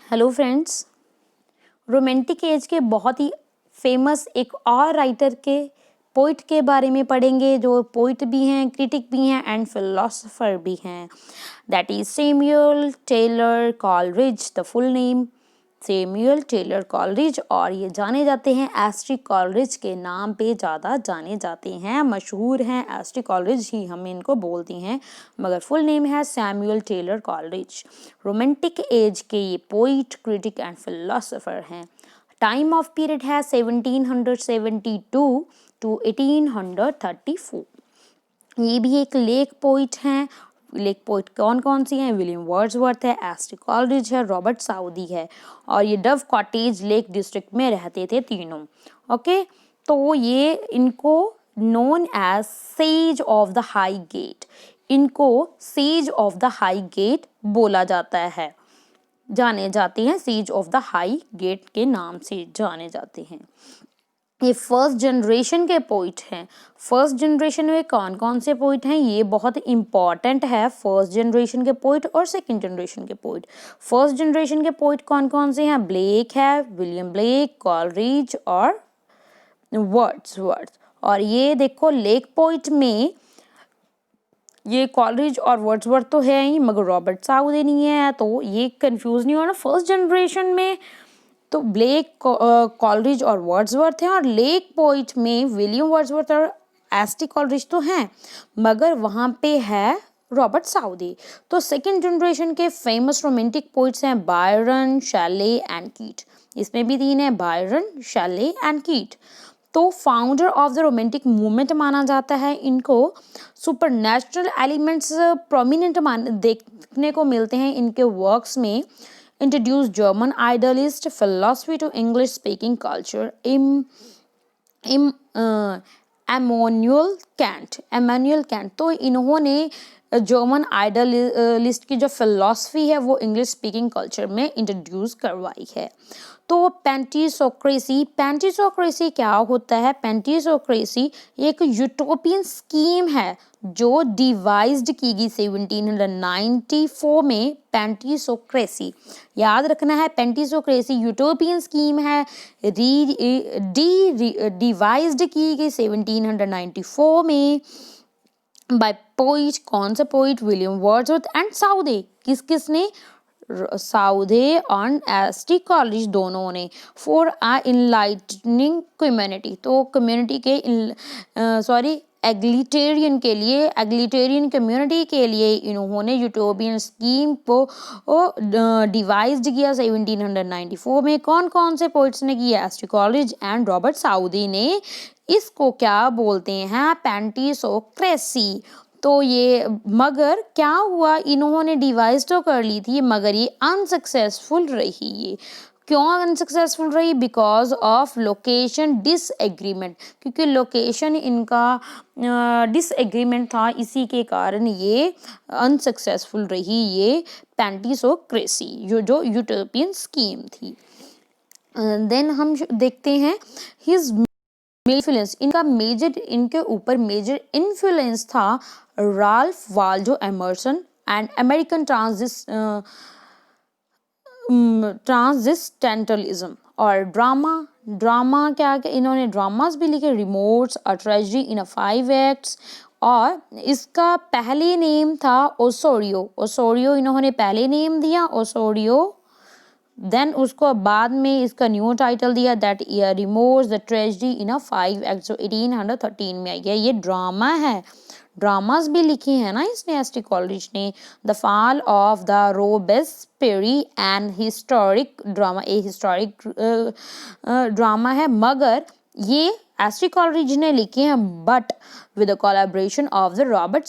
Hello friends, romantic age के बहुत ही famous एक और राइटर के पोइट के बारे में पढ़ेंगे जो पोइट भी हैं, क्रिटिक भी हैं एंड फिलोसोफर भी हैं। That is Samuel Taylor Coleridge, the full name Samuel Taylor Coleridge, और ये जाने जाते हैं एस्ट्री कॉलरिज के नाम पे ज़्यादा जाने जाते हैं, मशहूर हैं एस्ट्री कॉलरिज ही हम इनको बोलती हैं, मगर फुल नेम है Samuel Taylor Coleridge. Romantic age के ये पोइट, क्रिटिक एंड फिलोसोफर हैं। टाइम ऑफ पीरियड है 1772 टू 1834। ये भी एक लेक पोइट हैं। लेक पोइट कौन कौन सी हैं? विलियम वर्ड्सवर्थ है, एस्ट्री कॉलरिज है, रॉबर्ट साउदी है, और ये डव कॉटेज लेक डिस्ट्रिक्ट में रहते थे तीनों। ओके, तो ये इनको known as sage of the Highgate, इनको sage of the Highgate बोला जाता है, जाने जाते हैं, sage of the Highgate के नाम से जाने जाते हैं। ये फर्स्ट जनरेशन के पोइट हैं। फर्स्ट जनरेशन में कौन कौन से पोइट हैं ये बहुत इम्पॉर्टेंट है, फर्स्ट जनरेशन के पोइट और सेकंड जनरेशन के पोइट। फर्स्ट जनरेशन के पोइट कौन कौन से हैं? ब्लेक है, विलियम ब्लेक, कॉलरिज और वर्ड्सवर्थ। और ये देखो लेक पोइट में ये कॉलरिज और वर्ड्सवर्थ तो है ही, मगर रॉबर्ट साउदी नहीं है, तो ये कंफ्यूज नहीं होना। फर्स्ट जनरेशन में तो ब्लेक, कॉलरिज और वर्ड्सवर्थ हैं, और लेक पोइट में विलियम वर्ड्सवर्थ और एस्ट्री कॉलरिज तो हैं, मगर वहाँ पे है रॉबर्ट साउदी। तो सेकंड जनरेशन के फेमस रोमांटिक पोइट्स हैं बायरन, शैले एंड कीट। इसमें भी तीन है, बायरन, शैले एंड कीट। तो founder of the romantic movement माना जाता है इनको। सुपरनैचुरल एलिमेंट्स प्रोमिनेंट देखने को मिलते हैं इनके वर्क्स में। Introduced German idealist philosophy to English speaking culture. Immanuel Kant। तो इन्होंने जर्मन आइडियलिस्ट की जो फिलॉसफी है वो इंग्लिश स्पीकिंग कल्चर में इंट्रोड्यूस करवाई है। तो पेंटिसोक्रेसी क्या होता है? पेंटिसोक्रेसी एक यूटोपियन स्कीम है जो डिवाइज्ड की गई 1794 में। पेंटिसोक्रेसी याद रखना है, पेंटिसोक्रेसी यूटोपियन स्कीम है, डिवाइज्ड की गई 1794 में बाय पोइट। कौन सा पोइट? William Wordsworth and Southey. किसने? साउदे एंड एस्ट्री कॉलरिज दोनों ने। फॉर आ इनलाइटनिंग कम्युनिटी, तो कम्युनिटी के एग्लिटेरियन के लिए, एग्लिटेरियन कम्युनिटी के लिए इन्होंने यूटोपियन स्कीम को डिवाइज्ड किया 1794 में। कौन कौन से पोइट्स ने किया? एस्ट्री कॉलरिज एंड रॉबर्ट साउदी ने। इसको क्या बोलते हैं? पेंटिसोक्रेसी। तो ये मगर क्या हुआ, इन्होंने डिवाइस तो कर ली थी मगर ये अनसक्सेसफुल रही। ये क्यों अनसक्सेसफुल रही? बिकॉज ऑफ लोकेशन डिसएग्रीमेंट, क्योंकि लोकेशन इनका डिसएग्रीमेंट था, इसी के कारण ये अनसक्सेसफुल रही ये पेंटिसोक्रेसी जो यूटोपियन स्कीम थी। देन हम देखते हैं हिज इन्फ्लुएंस। इनके ऊपर मेजर इन्फ्लुएंस था Ralph Waldo Emerson and American transcendentalism. और ड्रामा क्या इन्होंने ड्रामास भी लिखे, remorse, a tragedy in 5 acts. और इसका पहले नेम था ओसोरियो इन्होंने पहले नेम दिया ओसोरियो। देन उसको बाद में इसका न्यू टाइटल दिया that remotes the tragedy in 5 acts, जो 1813 में आई है। ये ड्रामा है, ड्रामास भी लिखी है ना इसने, एस्ट्री कॉलरिज ने। The fall of the Robespierre and historic drama, a historic drama है, मगर ये एस्ट्री कॉलरिज ने लिखे हैं but with the collaboration of the Robert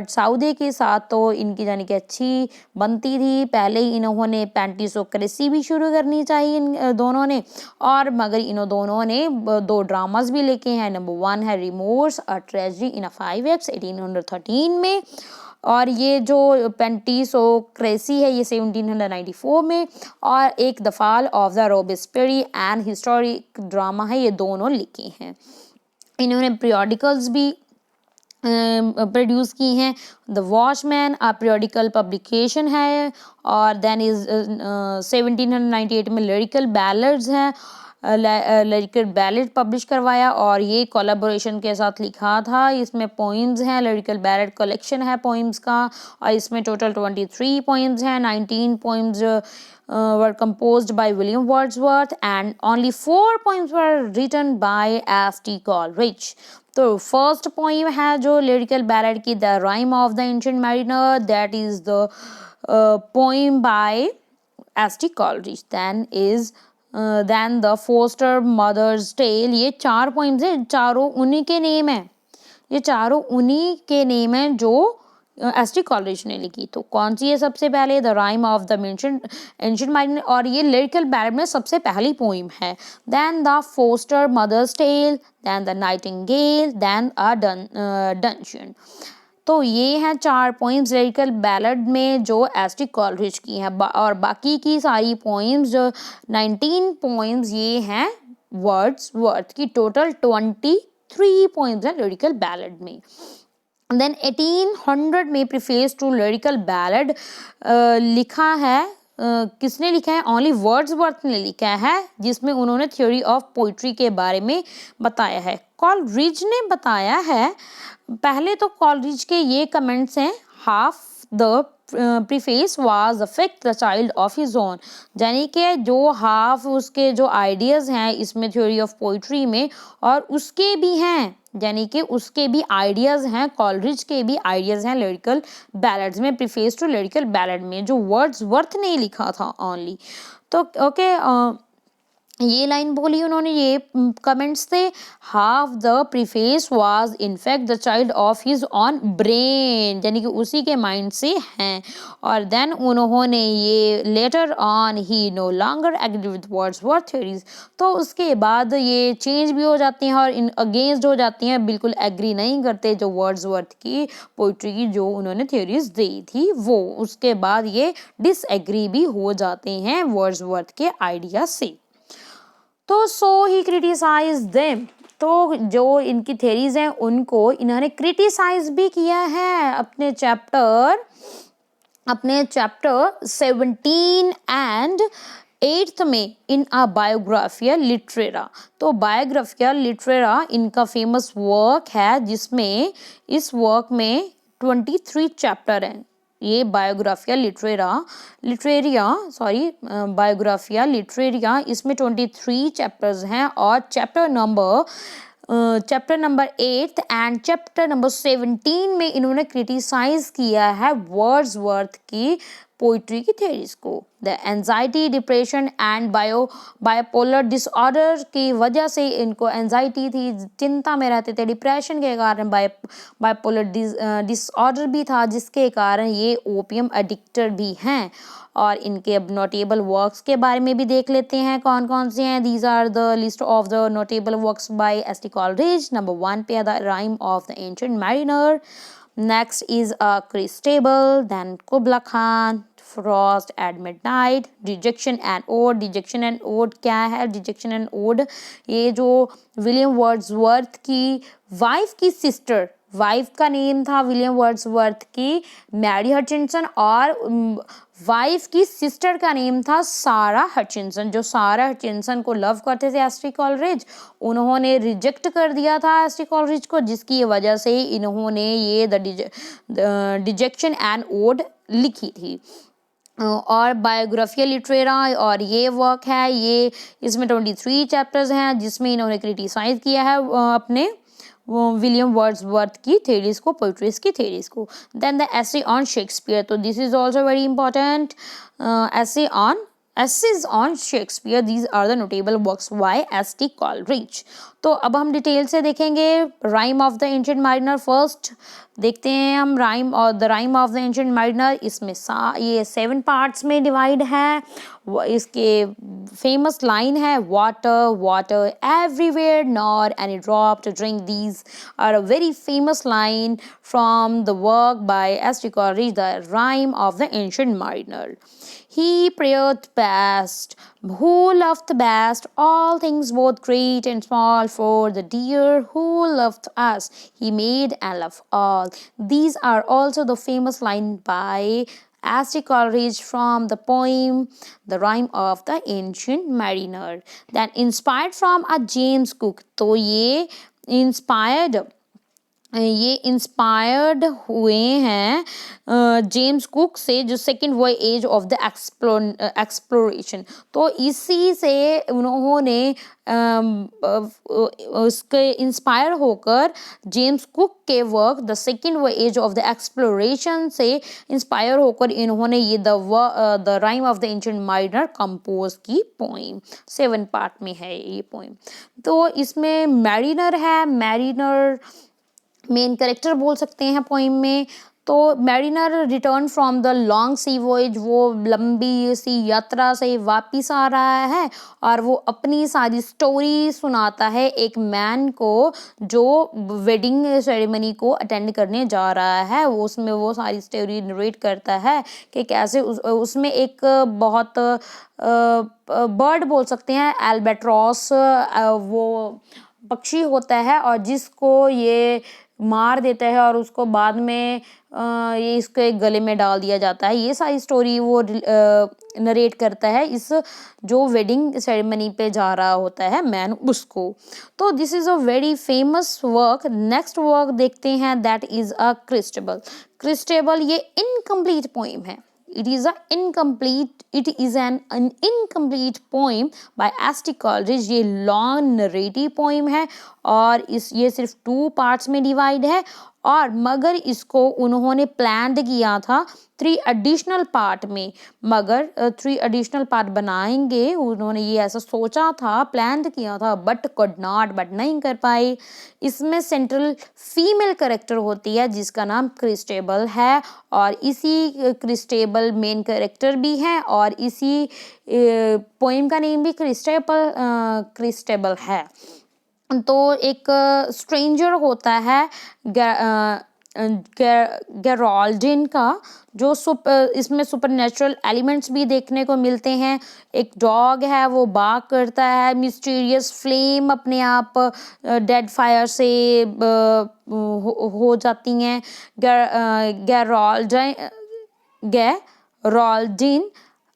Southey के साथ। तो इनकी जानी कि अच्छी बनती थी। पहले ही इन्होंने पेंटिसोक्रेसी भी शुरू करनी चाहिए इन दोनों ने, और मगर इन दोनों ने 2 ड्रामास भी लिखे हैं। नंबर 1 है remorse, a tragedy in 5 acts 1813 में, और ये जो पेंटिसोक्रेसी है ये 1794 में, और एक the fall of the Robespierre and historic drama है, ये दोनों लिखे हैं। इन्होंने पीरियोडिकल्स भी प्रोड्यूस की हैं। द वॉचमैन पीरियोडिकल पब्लिकेशन है, और देन इज 1798 में लिरिकल बैलड्स हैं, लिरिकल बैलेड पब्लिश करवाया, और ये कोलैबोरेशन के साथ लिखा था। इसमें पोइम्स हैं, लिरिकल बैलेड कलेक्शन है पोइम्स का, और इसमें टोटल 23 पोइम्स हैं। 19 poems were composed by William Wordsworth and only 4 poems were written by S.T. Coleridge. तो फर्स्ट पोइम है जो लिरिकल बैलेड की, the rime of the ancient mariner, that is the poem by S T. Coleridge. Then the foster mother's tale, ये 4 poems हैं, चारों उन्हीं के name है, ये चारों उन्हीं के नेम है जो एस.टी. कॉलरिज ने लिखी। तो कौन सी है सबसे पहले? The rime of the ancient mariner, और ये लिरिकल बैलेड में सबसे पहली पोइम है। Then the foster mother's tale, then the nightingale, then a dungeon. तो ये हैं 4 पोइम्स लिरिकल बैलेड में जो एस.टी. कॉलरिज की हैं, और बाकी की सारी पोइम्स जो 19 पोइम्स ये हैं वर्ड्सवर्थ की। टोटल 23 पोइम्स हैं लिरिकल बैलेड में। देन 1800 में प्रीफेस टू लिरिकल बैलेड लिखा है, किसने लिखा है? ओनली वर्ड्सवर्थ ने लिखा है, जिसमें उन्होंने थ्योरी ऑफ पोइट्री के बारे में बताया है। कॉलरिज ने बताया है, पहले तो कॉलरिज के ये कमेंट्स हैं, half the preface was affect the child of his own, यानी कि जो हाफ उसके जो आइडियाज हैं इसमें थ्योरी ऑफ पोइट्री में, और उसके भी हैं, यानी कि उसके भी आइडियाज हैं, कॉलरिज के भी आइडियाज हैं लिरिकल बैलेड्स में, प्रीफेस टू लिरिकल बैलेड में, जो वर्ड्सवर्थ ने लिखा था ओनली। तो ओके, ये लाइन बोली उन्होंने, ये कमेंट्स थे, half the preface was in fact the child of his on brain, यानी कि उसी के माइंड से हैं। और देन उन्होंने ये letter on he no longer agree with Wordsworth theories, तो उसके बाद ये चेंज भी हो जाती हैं और इन अगेंस्ट हो जाती हैं, बिल्कुल एग्री नहीं करते जो वर्ड्सवर्थ की पोइट्री की जो उन्होंने थ्योरीज दी थी वो, उसके बाद ये डिसएग्री भी हो जाते हैं वर्ड्सवर्थ के आइडिया से। तो सो ही क्रिटिसाइज देम, तो जो इनकी थेरीज हैं उनको इन्होंने क्रिटिसाइज भी किया है अपने चैप्टर 17 एंड 8th में इन अ बायोग्राफिया लिटरेरा। तो बायोग्राफिया लिटरेरा इनका फेमस वर्क है, जिसमें इस वर्क में 23 चैप्टर हैं। ये बायोग्राफिया लिटरेरिया, इसमें 23 चैप्टर्स हैं, और chapter number 8 and chapter number 17 में इन्होंने क्रिटिसाइज किया है वर्ड्सवर्थ की पोइट्री की थ्योरीज को। The anxiety, depression and bipolar disorder की वजह से इनको एंजाइटी थी, चिंता में रहते थे, डिप्रेशन के कारण बायोपोलर डिसऑर्डर भी था, जिसके कारण ये ओपियम एडिक्टर भी हैं। और इनके अब नोटेबल वर्क्स के बारे में भी देख लेते हैं कौन कौन से हैं। These are the list of the notable works by S T. Coleridge. Number 1 पे है the rime of the ancient mariner, next is Christabel, then Kubla Khan, Frost at Midnight, Dejection and Ode क्या है? Dejection and Ode ये जो William Wordsworth की wife की sister, wife का name था विलियम वर्ड्सवर्थ की मैरी हचिंसन, और वाइफ की सिस्टर का नेम था सारा हचिंसन। जो सारा हचिंसन को लव करते थे एस.टी. कॉलरिज, उन्होंने रिजेक्ट कर दिया था एस.टी. कॉलरिज को, जिसकी वजह से इन्होंने ये द डिजेक्शन एंड ओड लिखी थी। और बायोग्राफिया लिटरेरा, और ये वर्क है, ये इसमें 23 चैप्टर्स हैं, जिसमें इन्होंने क्रिटिसाइज किया है अपने विलियम वर्ड्सवर्थ की थ्योरीज को, पोइट्रीज की थ्योरीज को। Then the essay on Shakespeare, तो this is also very important. essays on Shakespeare, these are the notable works by S.T. Coleridge। तो अब हम डिटेल से देखेंगे rime of the ancient mariner. First देखते हैं हम राइम और the rime of the ancient mariner. इसमें ये 7 पार्ट्स में डिवाइड है। इसके फेमस लाइन है, water water everywhere nor any drop to drink, these are a very famous line from the work by S T. Coleridge, the rime of the ancient mariner. He prayed best, who loved best, all things both great and small, for the dear who loved us, he made and loved all. These are also the famous line by Ashley Coleridge from the poem The Rime of the Ancient Mariner, that inspired from a James Cook. तो ये inspired हुए हैं James Cook से, जो second voyage of the exploration. तो इसी से उन्होंने उसके इंस्पायर होकर जेम्स कुक के work the second voyage of the exploration से इंस्पायर होकर इन्होंने ये the rime of the ancient mariner compose की पोइम। 7 पार्ट में है ये पोइम। तो इसमें मैरिनर है, मैरिनर मेन कैरेक्टर बोल सकते हैं पोइम में। तो mariner return from the long sea voyage, वो लंबी सी यात्रा से वापिस आ रहा है और वो अपनी सारी स्टोरी सुनाता है एक मैन को जो वेडिंग सेरेमनी को अटेंड करने जा रहा है। उसमें वो सारी स्टोरी नरेट करता है कि कैसे उसमें एक बहुत बर्ड बोल सकते हैं, एल्बेट्रॉस, वो पक्षी होता है और जिसको ये मार देता है और उसको बाद में ये इसके गले में डाल दिया जाता है। ये सारी स्टोरी वो नरेट करता है इस जो वेडिंग सेरेमनी पे जा रहा होता है मैन उसको। तो this is a very famous work. Next work देखते हैं, दैट इज़ अ क्रिस्टेबल। क्रिस्टेबल ये इनकम्प्लीट पोइम है। It is an incomplete poem by Ashley Coleridge। ये लॉन्ग नरेटिव पोइम है और ये सिर्फ 2 पार्ट्स में डिवाइड है, और मगर इसको उन्होंने प्लान किया था 3 एडिशनल पार्ट में, मगर 3 एडिशनल पार्ट बनाएंगे उन्होंने ये ऐसा सोचा था, प्लान किया था, बट नहीं कर पाए। इसमें सेंट्रल फीमेल कैरेक्टर होती है जिसका नाम क्रिस्टेबल है, और इसी क्रिस्टेबल मेन कैरेक्टर भी है और इसी पोइम का नेम भी क्रिस्टेबल है। तो एक स्ट्रेंजर होता है गेराल्डिन का, जो इसमें सुपरनेचुरल एलिमेंट्स भी देखने को मिलते हैं। एक डॉग है, वो बार्क करता है, मिस्टीरियस फ्लेम अपने आप डेड फायर से हो जाती हैं। Geraldine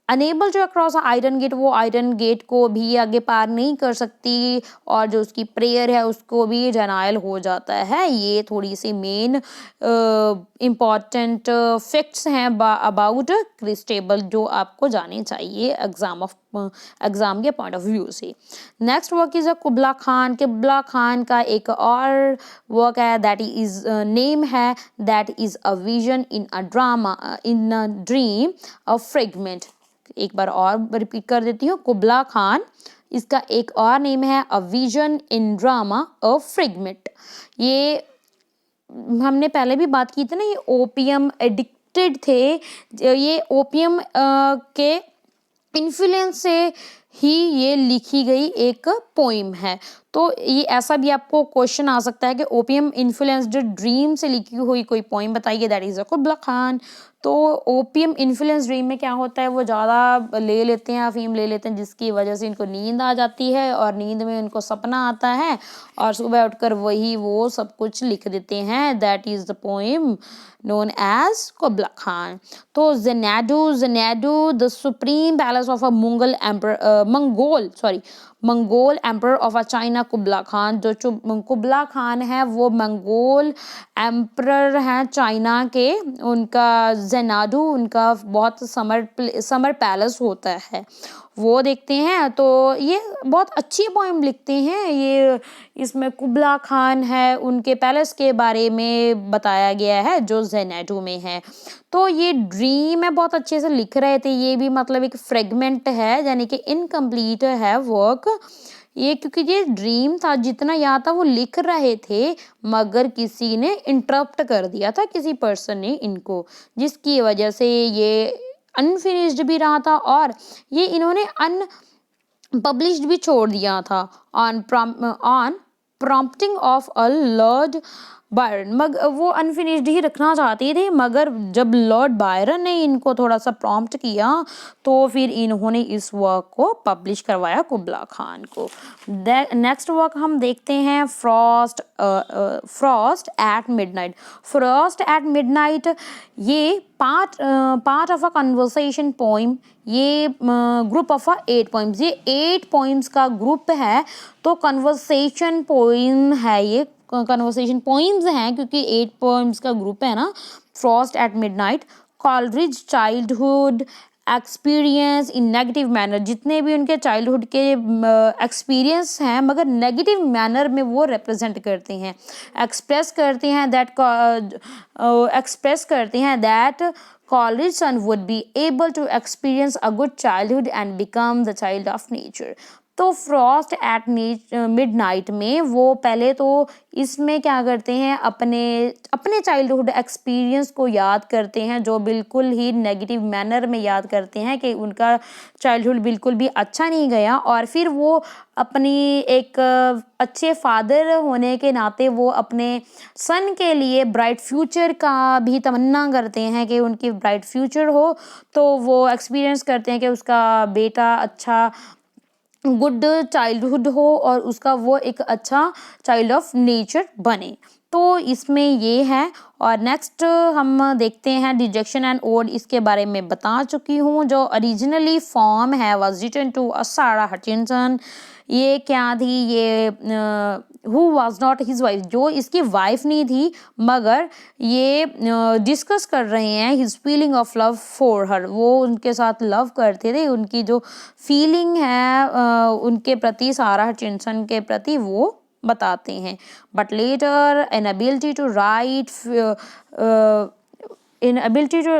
unable to across iron gate, वो आयरन गेट को भी आगे पार नहीं कर सकती, और जो उसकी प्रेयर है उसको भी डिनायल हो जाता है। ये थोड़ी सी मेन इम्पॉर्टेंट फैक्ट्स हैं अबाउट क्रिस्टेबल जो आपको जाने चाहिए एग्जाम के पॉइंट ऑफ व्यू से। Next work is कुबला Khan. कुबला Khan का एक और वर्क है, दैट इज नेम है that is a vision in a dream a fragment. एक बार और रिपीट कर देती हूँ, कुबला खान, इसका एक और नेम है a vision in drama a fragment. ये हमने पहले भी बात की थी ना, ये ओपियम एडिक्टेड थे, ये ओपियम के इन्फ्लुएंस से ही ये लिखी गई एक पोइम है। तो ये ऐसा भी आपको क्वेश्चन आ सकता है कि ओपियम इन्फ्लुएंस्ड ड्रीम से लिखी हुई कोई पोइम बताइए, दैट इज अ कुबला खान। तो ओपियम इन्फ्लुएंस ड्रीम में क्या होता है, वो ज़्यादा ले लेते हैं, अफीम ले लेते हैं, जिसकी वजह से इनको नींद आ जाती है और नींद में उनको सपना आता है और सुबह उठकर वही वो सब कुछ लिख देते हैं। That is the poem known as Kubla Khan। तो Xanadu, the supreme palace of a Mongol emperor of a China, Kubla Khan. जो कुबला खान है वो मंगोल एम्पर हैं चाइना के, उनका ज़ेनाडू उनका बहुत समर पैलेस होता है, वो देखते हैं। तो ये बहुत अच्छी पोएम लिखते हैं ये। इसमें कुबला खान है, उनके पैलेस के बारे में बताया गया है जो ज़ेनाडू में है। तो ये ड्रीम है, बहुत अच्छे से लिख रहे थे। ये भी मतलब एक फ्रेगमेंट है, यानी कि इनकम्प्लीट है वर्क ये, क्योंकि ये ड्रीम था, जितना याद था वो लिख रहे थे, मगर किसी ने इंटरप्ट कर दिया था, किसी पर्सन ने इनको, जिसकी वजह से ये अनफिनिश्ड भी रहा था और ये इन्होंने अनपब्लिश्ड भी छोड़ दिया था। On prompting of a Lord Byron वो अनफिनिश्ड ही रखना चाहते थे, मगर जब लॉर्ड बायरन ने इनको थोड़ा सा प्रॉम्प्ट किया तो फिर इन्होंने इस वर्क को पब्लिश करवाया कुबला खान को। नेक्स्ट वर्क हम देखते हैं frost at midnight. Frost at midnight ये part of a conversation poem, ये ग्रुप ऑफ 8 पोइम्स, ये 8 पोइम्स का ग्रुप है। तो कन्वर्सेशन पोइम है, ये कन्वर्सेशन पोइम्स हैं क्योंकि 8 पोइम्स का ग्रुप है ना। Frost at midnight, Coleridge childhood experience in negative manner, जितने भी उनके चाइल्डहुड के एक्सपीरियंस हैं मगर नेगेटिव मैनर में वो रिप्रेजेंट करते हैं, एक्सप्रेस करते हैं that Coleridge's son would be able to experience a good childhood and become the child of nature। तो फ्रॉस्ट एट मिडनाइट में वो पहले तो इसमें क्या करते हैं, अपने चाइल्डहुड एक्सपीरियंस को याद करते हैं, जो बिल्कुल ही नेगेटिव मैनर में याद करते हैं कि उनका चाइल्डहुड बिल्कुल भी अच्छा नहीं गया। और फिर वो अपनी एक अच्छे फादर होने के नाते वो अपने सन के लिए ब्राइट फ्यूचर का भी तमन्ना करते हैं कि उनकी ब्राइट फ्यूचर हो। तो वो एक्सपीरियंस करते हैं कि उसका बेटा अच्छा गुड चाइल्डहुड हो और उसका वो एक अच्छा चाइल्ड ऑफ नेचर बने। तो इसमें ये है। और नेक्स्ट हम देखते हैं डिजेक्शन एंड ओड, इसके बारे में बता चुकी हूँ। जो ओरिजिनली फॉर्म है वाज रिटन टू सारा हचिंसन। ये क्या थी, ये who was not his wife, जो इसकी वाइफ नहीं थी मगर ये डिस्कस कर रहे हैं his feeling of love for her, वो उनके साथ लव करते थे, उनकी जो फीलिंग है उनके प्रति, सारा हचिंसन के प्रति वो बताते हैं। But later inability to write inability to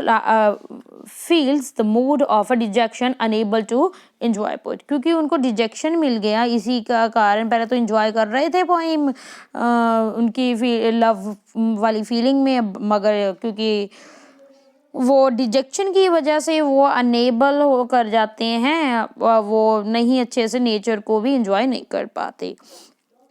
feels the mood of a dejection, unable to enjoy poet, क्योंकि उनको डिजेक्शन मिल गया इसी का कारण। पहले तो एंजॉय कर रहे थे पोइम उनकी लव वाली फीलिंग में, मगर क्योंकि वो डिजेक्शन की वजह से वो अनेबल हो कर जाते हैं, वो नहीं अच्छे से नेचर को भी एंजॉय नहीं कर पाते।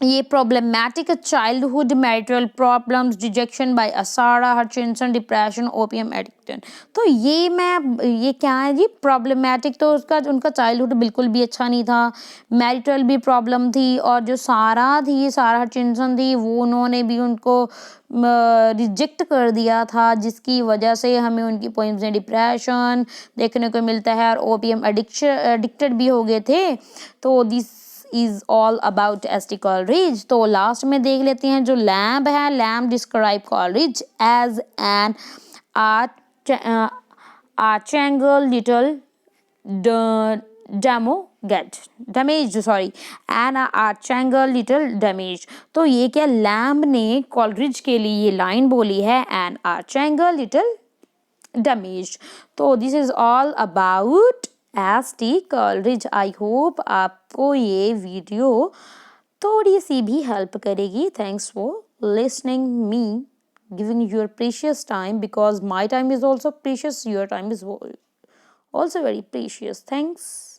ये problematic childhood, marital problems, dejection by Sara Hutchinson, depression, opium addiction. तो ये क्या है जी, प्रॉब्लमैटिक, तो उनका चाइल्डहुड बिल्कुल भी अच्छा नहीं था, मैरिटल भी प्रॉब्लम थी, और जो सारा हचिंसन थी वो उन्होंने भी उनको रिजेक्ट कर दिया था, जिसकी वजह से हमें उनकी पोइम्स में डिप्रेशन देखने को मिलता है और ओपियम एडिक्टेड भी हो गए थे। तो this is all about S T. Coleridge. तो लास्ट में देख लेते हैं जो लैम्ब है। Lamb describe Coleridge as an archangel little damage. तो ये क्या, लैम्ब ने कॉलरिज के लिए ये लाइन बोली है, एन आर्चेंगल लिटल डैमेज। तो this is all about S T. Coleridge. I hope आपको ये वीडियो थोड़ी सी भी हेल्प करेगी। Thanks for listening me, giving your precious time, because my time is also precious, your time is also very precious. Thanks.